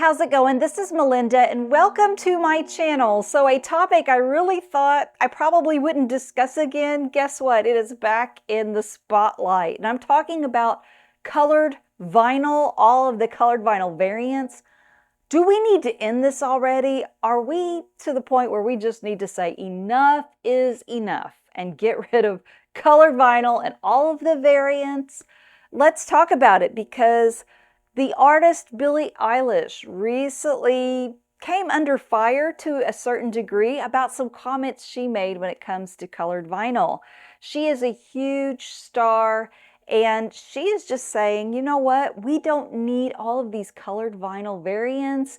how's it going? This is Melinda and welcome to my channel. So a topic I really thought I probably wouldn't discuss again. Guess what? It is back in the spotlight. And I'm talking about colored vinyl, all of the colored vinyl variants. Do we need to end this already? Are we to the point where we just need to say enough is enough and get rid of colored vinyl and all of the variants? Let's talk about it because the artist Billie Eilish recently came under fire to a certain degree about some comments she made when it comes to colored vinyl. She is a huge star and she is just saying, you know what, we don't need all of these colored vinyl variants.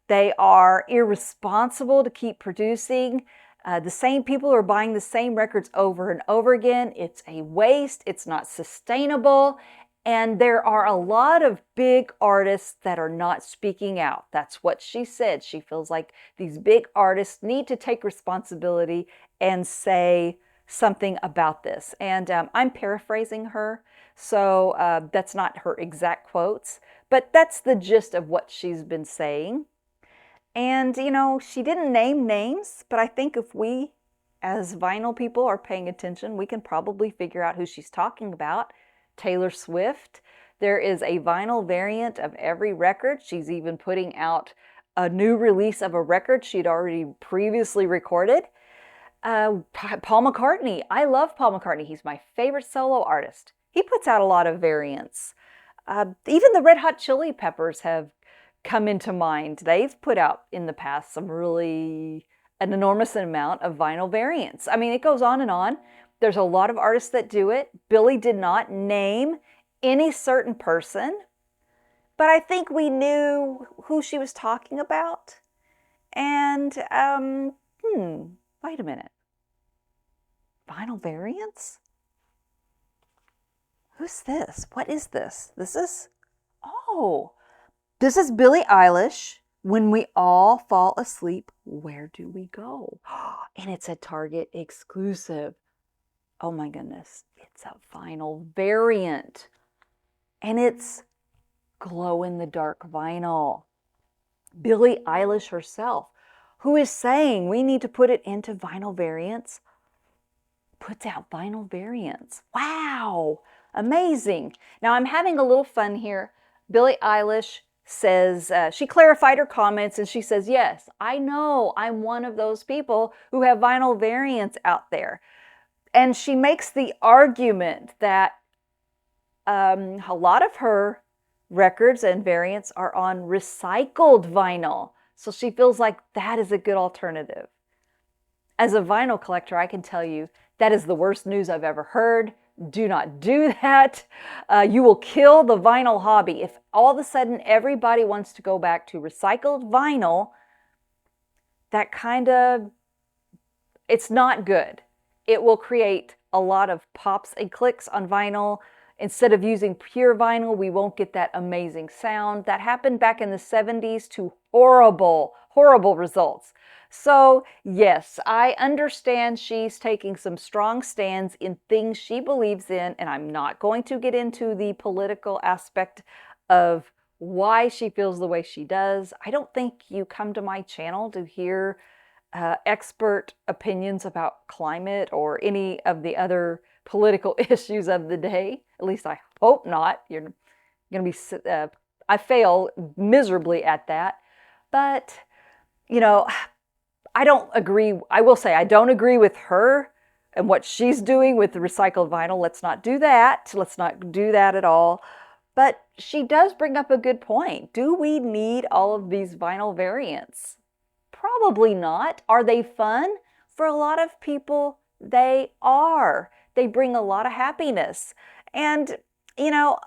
They are irresponsible to keep producing. The same people are buying the same records over and over again. It's a waste. It's not sustainable. And there are a lot of big artists that are not speaking out. That's what she said. She feels like these big artists need to take responsibility and say something about this. And I'm paraphrasing her, so that's not her exact quotes, but that's the gist of what she's been saying. And, you know, she didn't name names, but I think if we as vinyl people are paying attention, we can probably figure out who she's talking about. Taylor Swift. There is a vinyl variant of every record. She's even putting out a new release of a record she'd already previously recorded. Paul McCartney. I love Paul McCartney. He's my favorite solo artist. He puts out a lot of variants. Even the Red Hot Chili Peppers have come into mind. They've put out in the past an enormous amount of vinyl variants. I mean, it goes on and on. There's a lot of artists that do it. Billie did not name any certain person, but I think we knew who she was talking about. And, wait a minute. Vinyl variants? Who's this? What is this? This is Billie Eilish. When we all fall asleep, where do we go? And it's a Target exclusive. Oh my goodness, it's a vinyl variant. And it's glow-in-the-dark vinyl. Billie Eilish herself, who is saying we need to put it into vinyl variants, puts out vinyl variants. Wow, amazing. Now I'm having a little fun here. Billie Eilish says, she clarified her comments and she says, yes, I know I'm one of those people who have vinyl variants out there. And she makes the argument that a lot of her records and variants are on recycled vinyl. So she feels like that is a good alternative. As a vinyl collector, I can tell you that is the worst news I've ever heard. Do not do that. You will kill the vinyl hobby. If all of a sudden everybody wants to go back to recycled vinyl, it's not good. It will create a lot of pops and clicks on vinyl. Instead of using pure vinyl, we won't get that amazing sound. That happened back in the 70s to horrible, horrible results. So yes, I understand she's taking some strong stands in things she believes in, and I'm not going to get into the political aspect of why she feels the way she does. I don't think you come to my channel to hear expert opinions about climate or any of the other political issues of the day. At least I hope not. You're going to be, I fail miserably at that. But, you know, I don't agree. I will say I don't agree with her and what she's doing with the recycled vinyl. Let's not do that. Let's not do that at all. But she does bring up a good point. Do we need all of these vinyl variants? Probably not. Are they fun? For a lot of people, they are. They bring a lot of happiness. And, you know,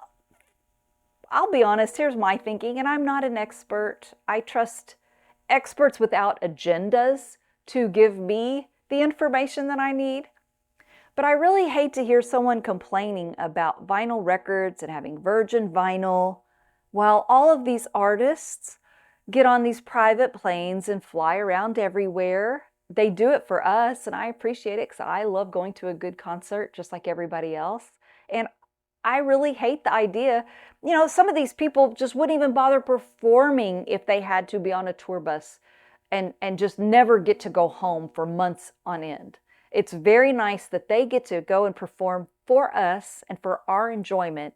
I'll be honest, here's my thinking, and I'm not an expert. I trust experts without agendas to give me the information that I need. But I really hate to hear someone complaining about vinyl records and having virgin vinyl while all of these artists get on these private planes and fly around everywhere. They do it for us, and I appreciate it because I love going to a good concert just like everybody else. And I really hate the idea. Some of these people just wouldn't even bother performing if they had to be on a tour bus and just never get to go home for months on end. It's very nice that they get to go and perform for us and for our enjoyment.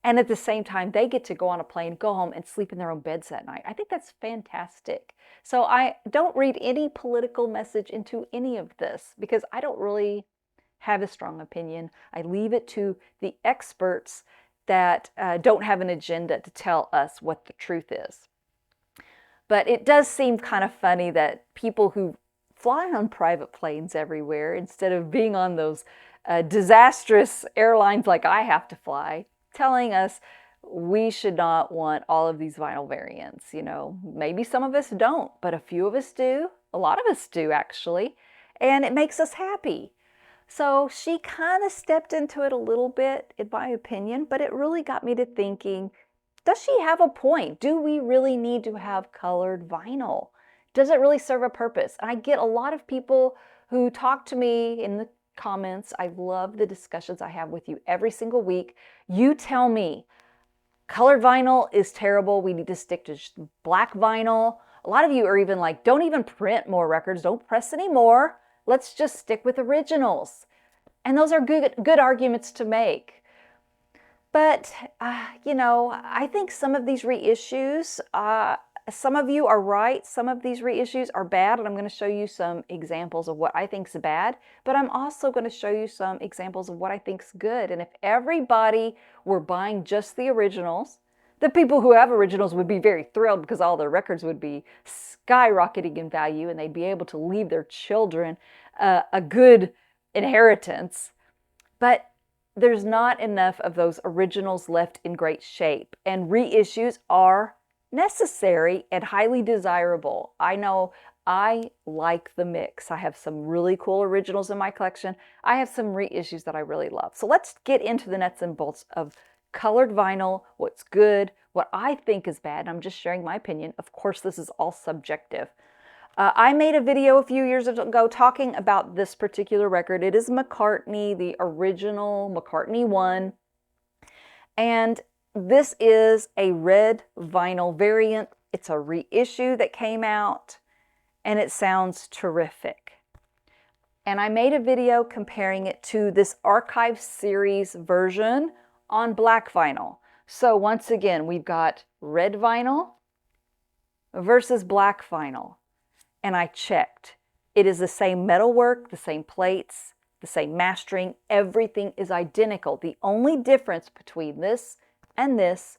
And at the same time, they get to go on a plane, go home, and sleep in their own beds that night. I think that's fantastic. So I don't read any political message into any of this because I don't really have a strong opinion. I leave it to the experts that don't have an agenda to tell us what the truth is. But it does seem kind of funny that people who fly on private planes everywhere, instead of being on those disastrous airlines like I have to fly, telling us we should not want all of these vinyl variants. Maybe some of us don't, but a few of us do. A lot of us do, actually. And it makes us happy. So she kind of stepped into it a little bit, in my opinion, but it really got me to thinking, does she have a point? Do we really need to have colored vinyl? Does it really serve a purpose? And I get a lot of people who talk to me in the comments. I love the discussions I have with you every single week. You tell me, colored vinyl is terrible. We need to stick to black vinyl. A lot of you are even like, don't even print more records. Don't press any more. Let's just stick with originals. And those are good arguments to make. But, I think some of these reissues, some of you are right. Some of these reissues are bad. And I'm going to show you some examples of what I think is bad. But I'm also going to show you some examples of what I think is good. And if everybody were buying just the originals, the people who have originals would be very thrilled because all their records would be skyrocketing in value and they'd be able to leave their children a good inheritance. But there's not enough of those originals left in great shape. And reissues are necessary and highly desirable. I know I like the mix. I have some really cool originals in my collection. I have some reissues that I really love. So let's get into the nuts and bolts of colored vinyl, what's good, what I think is bad. I'm just sharing my opinion. Of course, this is all subjective. I made a video a few years ago talking about this particular record. It is McCartney, the original McCartney 1. And this is a red vinyl variant. It's a reissue that came out, and it sounds terrific. And I made a video comparing it to this Archive Series version on black vinyl. So once again, we've got red vinyl versus black vinyl. And I checked. It is the same metalwork, the same plates, the same mastering. Everything is identical. The only difference between this and this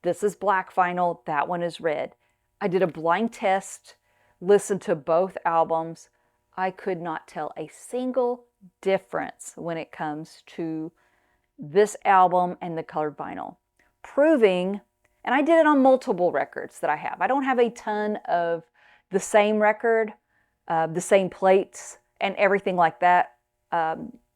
is black vinyl, that one is red. I did a blind test, listened to both albums. I could not tell a single difference when it comes to this album and the colored vinyl, proving, and I did it on multiple records that I have. I don't have a ton of the same record, the same plates and everything like that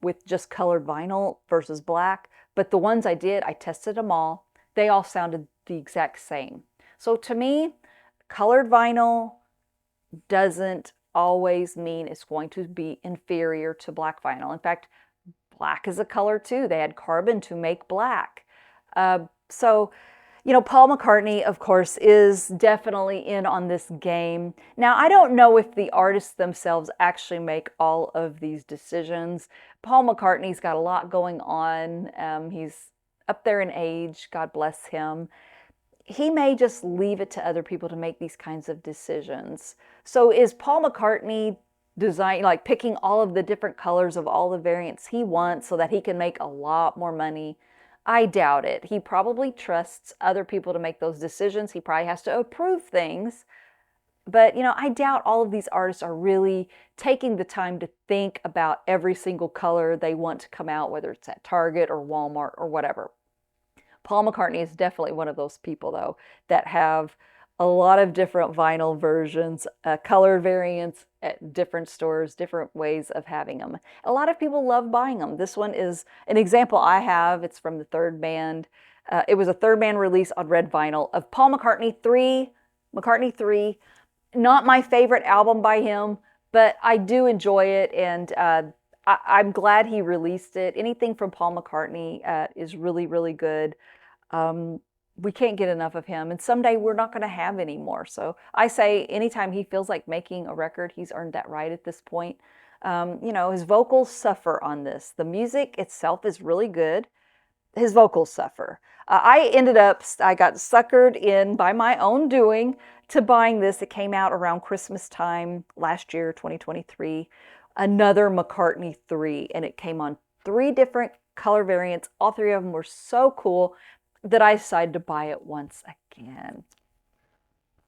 with just colored vinyl versus black. But the ones I did, I tested them all. They all sounded the exact same. So to me, colored vinyl doesn't always mean it's going to be inferior to black vinyl. In fact, black is a color too. They had carbon to make black. Paul McCartney, of course, is definitely in on this game. Now, I don't know if the artists themselves actually make all of these decisions. Paul McCartney's got a lot going on. He's up there in age, God bless him. He may just leave it to other people to make these kinds of decisions. So is Paul McCartney picking all of the different colors of all the variants he wants so that he can make a lot more money? I doubt it. He probably trusts other people to make those decisions. He probably has to approve things. But, I doubt all of these artists are really taking the time to think about every single color they want to come out, whether it's at Target or Walmart or whatever. Paul McCartney is definitely one of those people, though, that have a lot of different vinyl versions, color variants at different stores, different ways of having them. A lot of people love buying them. This one is an example I have. It's from the third band. It was a third band release on red vinyl of Paul McCartney 3. McCartney 3. Not my favorite album by him, but I do enjoy it, and I'm glad he released it. Anything from Paul McCartney is really, really good. Um, we can't get enough of him, and someday we're not going to have any more. So I say anytime he feels like making a record, he's earned that right at this point. His vocals suffer on this. The music itself is really good. His vocals suffer. I got suckered in by my own doing to buying this. It came out around Christmas time last year, 2023. Another McCartney 3, and it came on 3 different color variants. All 3 of them were so cool that I decided to buy it once again.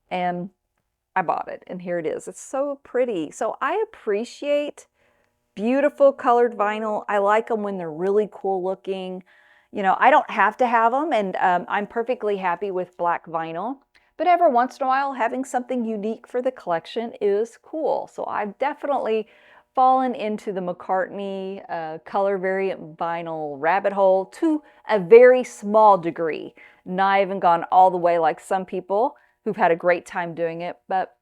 And I bought it, and here it is. It's so pretty. So I appreciate beautiful colored vinyl. I like them when they're really cool looking. I don't have to have them, and I'm perfectly happy with black vinyl. But every once in a while, having something unique for the collection is cool. So I've definitely fallen into the McCartney color variant vinyl rabbit hole to a very small degree. Not even gone all the way like some people who've had a great time doing it, but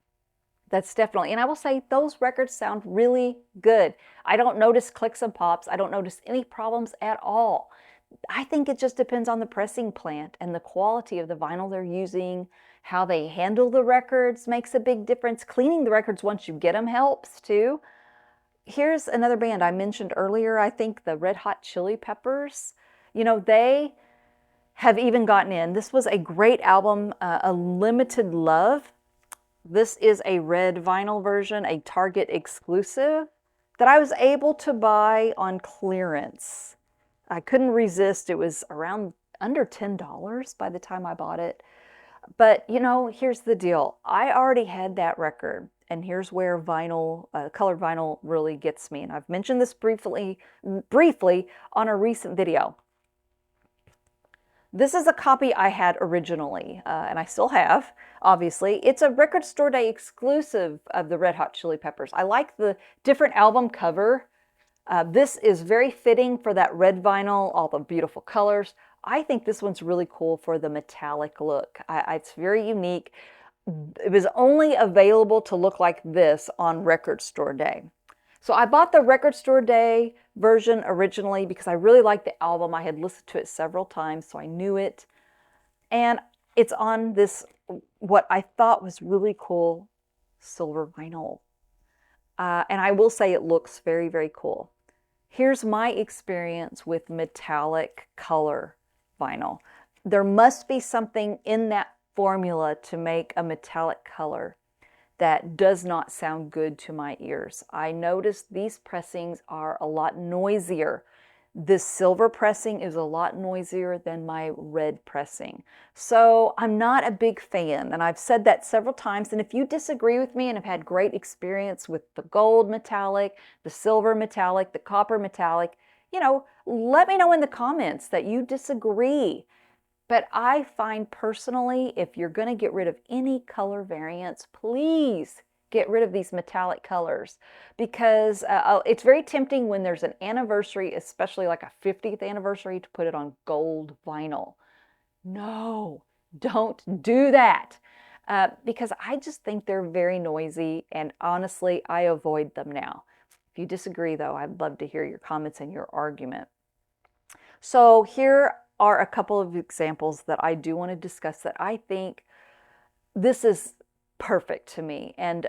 that's definitely, and I will say those records sound really good. I don't notice clicks and pops. I don't notice any problems at all. I think it just depends on the pressing plant and the quality of the vinyl they're using. How they handle the records makes a big difference. Cleaning the records once you get them helps too. Here's another band I mentioned earlier, I think the Red Hot Chili Peppers. They have even gotten in. This was a great album, A Limited Love. This is a red vinyl version, a Target exclusive that I was able to buy on clearance. I couldn't resist. It was around under $10 by the time I bought it. But, here's the deal. I already had that record, and here's where colored vinyl really gets me. And I've mentioned this briefly on a recent video. This is a copy I had originally, and I still have, obviously. It's a Record Store Day exclusive of the Red Hot Chili Peppers. I like the different album cover. This is very fitting for that red vinyl, all the beautiful colors. I think this one's really cool for the metallic look. It's very unique. It was only available to look like this on Record Store Day. So I bought the Record Store Day version originally because I really liked the album. I had listened to it several times, so I knew it. And it's on this, what I thought was really cool, silver vinyl. And I will say it looks very, very cool. Here's my experience with metallic color vinyl. There must be something in that formula to make a metallic color that does not sound good to my ears. I noticed these pressings are a lot noisier. This silver pressing is a lot noisier than my red pressing. So I'm not a big fan, and I've said that several times. And if you disagree with me and have had great experience with the gold metallic, the silver metallic, the copper metallic, let me know in the comments that you disagree. But I find personally, if you're going to get rid of any color variants, please get rid of these metallic colors, because it's very tempting when there's an anniversary, especially like a 50th anniversary, to put it on gold vinyl. No, don't do that, because I just think they're very noisy, and honestly, I avoid them now. If you disagree, though, I'd love to hear your comments and your argument. So here are a couple of examples that I do want to discuss that I think this is perfect to me. And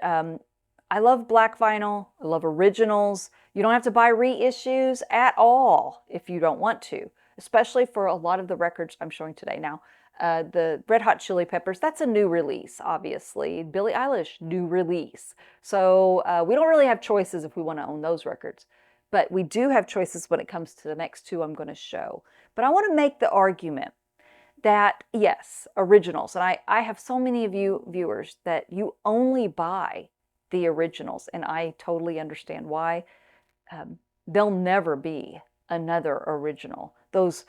I love black vinyl. I love originals. You don't have to buy reissues at all if you don't want to, especially for a lot of the records I'm showing today. Now, the Red Hot Chili Peppers, that's a new release, obviously. Billie Eilish, new release. So we don't really have choices if we want to own those records. But we do have choices when it comes to the next 2 I'm going to show. But I want to make the argument that, yes, originals, and I have so many of you viewers that you only buy the originals, and I totally understand why. There'll never be another original. Those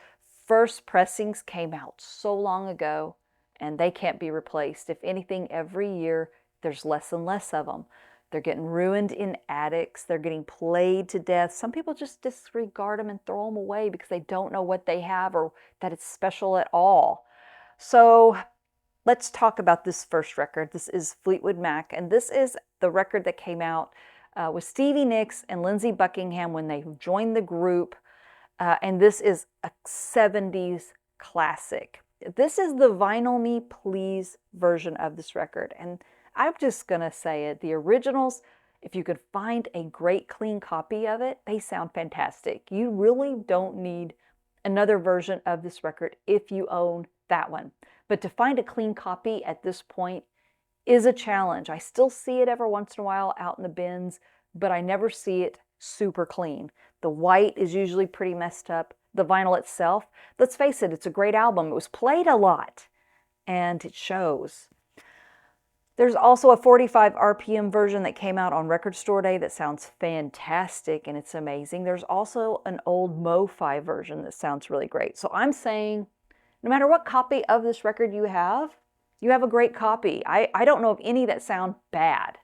first pressings came out so long ago, and they can't be replaced. If anything, every year there's less and less of them. They're getting ruined in attics. They're getting played to death. Some people just disregard them and throw them away because they don't know what they have or that it's special at all. So let's talk about this first record. This is Fleetwood Mac, and this is the record that came out with Stevie Nicks and Lindsey Buckingham when they joined the group. And this is a 70s classic. This is the Vinyl Me Please version of this record. And I'm just going to say it. The originals, if you could find a great clean copy of it, they sound fantastic. You really don't need another version of this record if you own that one. But to find a clean copy at this point is a challenge. I still see it every once in a while out in the bins, but I never see it super clean. The white is usually pretty messed up. The vinyl itself, let's face it, it's a great album. It was played a lot, and it shows. There's also a 45 RPM version that came out on Record Store Day that sounds fantastic, and it's amazing. There's also an old Mo-Fi version that sounds really great. So I'm saying, no matter what copy of this record you have a great copy. I don't know of any that sound bad.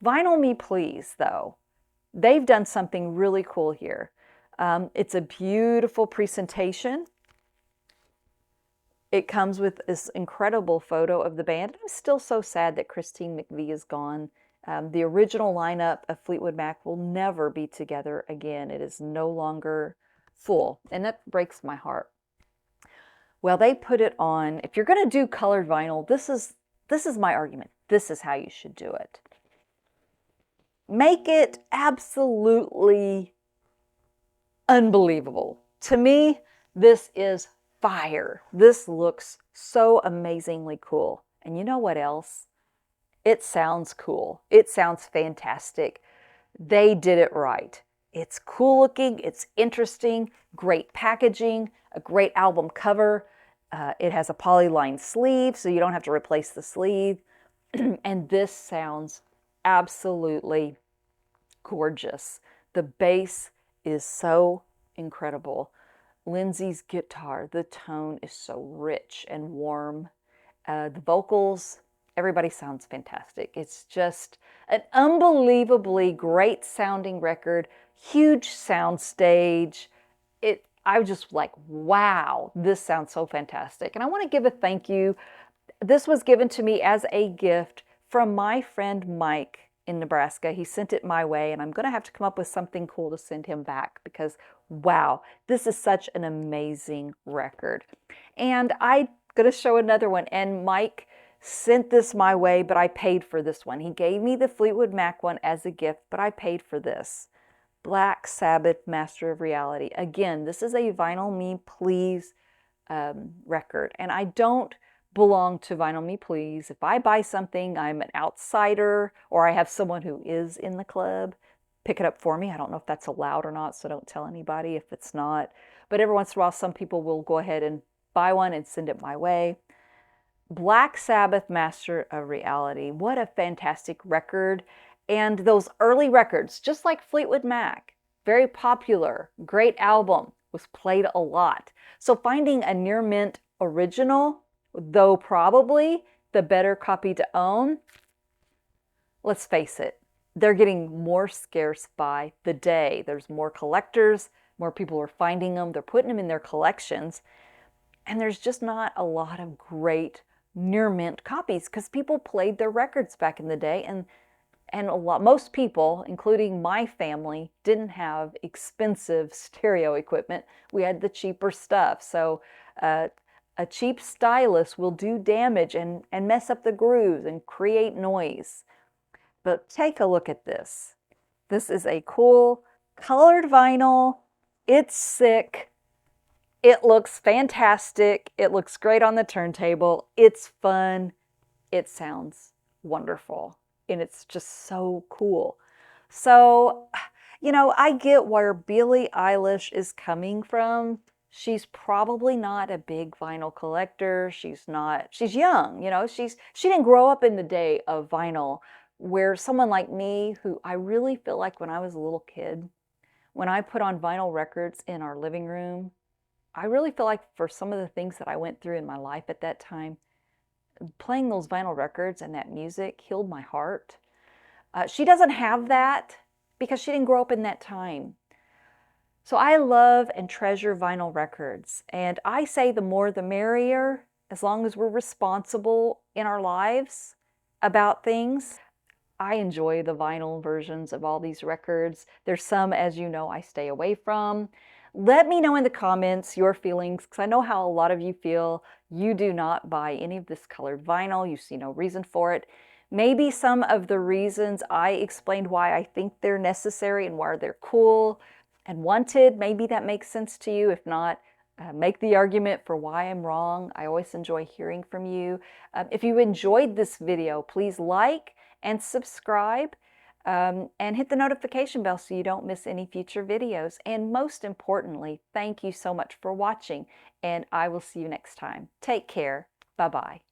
Vinyl Me Please, though, they've done something really cool here. It's a beautiful presentation. It comes with this incredible photo of the band. I'm still so sad that Christine McVie is gone. The original lineup of Fleetwood Mac will never be together again. It is no longer full, and that breaks my heart. Well, they put it on. If you're going to do colored vinyl, this is my argument. This is how you should do it. Make it absolutely unbelievable. To me, this is fire. This looks so amazingly cool. And you know what else? It sounds cool. It sounds fantastic. They did it right. It's cool looking, it's interesting, great packaging, a great album cover. It has a polyline sleeve, so you don't have to replace the sleeve. And this sounds absolutely gorgeous. The bass is so incredible. Lindsey's guitar, the tone is so rich and warm. The vocals, everybody sounds fantastic. It's just an unbelievably great sounding record, huge sound stage. I was just like, wow, this sounds so fantastic. And I want to give a thank you. This was given to me as a gift from my friend Mike in Nebraska. He sent it my way, and I'm going to have to come up with something cool to send him back because, wow, this is such an amazing record. And I'm going to show another one, and Mike sent this my way, but I paid for this one. He gave me the Fleetwood Mac one as a gift, but I paid for this. Black Sabbath, Master of Reality. Again, this is a Vinyl Me Please record, and I don't belong to Vinyl Me Please. If I buy something, I'm an outsider, or I have someone who is in the club pick it up for me. I don't know if that's allowed or not, so don't tell anybody if it's not. But every once in a while, some people will go ahead and buy one and send it my way. Black Sabbath, Master of Reality. What a fantastic record. And those early records, just like Fleetwood Mac, very popular, great album, was played a lot. So finding a near mint original, though probably the better copy to own, let's face it, they're getting more scarce by the day. There's more collectors, more people are finding them, they're putting them in their collections, and there's just not a lot of great near mint copies because people played their records back in the day, and most people, including my family, didn't have expensive stereo equipment. We had the cheaper stuff. So a cheap stylus will do damage and mess up the grooves and create noise. But take a look at this. This is a cool colored vinyl. It's sick. It looks fantastic. It looks great on the turntable. It's fun. It sounds wonderful. And it's just so cool. So, I get where Billie Eilish is coming from. She's probably not a big vinyl collector. She's young, she didn't grow up in the day of vinyl, where someone like me, who I really feel like when I was a little kid, when I put on vinyl records in our living room, I really feel like for some of the things that I went through in my life at that time, playing those vinyl records and that music healed my heart. She doesn't have that because she didn't grow up in that time. So I love and treasure vinyl records. And I say the more the merrier, as long as we're responsible in our lives about things. I enjoy the vinyl versions of all these records. There's some, as you know, I stay away from. Let me know in the comments your feelings, because I know how a lot of you feel. You do not buy any of this colored vinyl. You see no reason for it. Maybe some of the reasons I explained why I think they're necessary and why they're cool and wanted, maybe that makes sense to you. If not, make the argument for why I'm wrong. I always enjoy hearing from you. If you enjoyed this video, please like and subscribe, and hit the notification bell so you don't miss any future videos. And most importantly, thank you so much for watching, and I will see you next time. Take care. Bye-bye.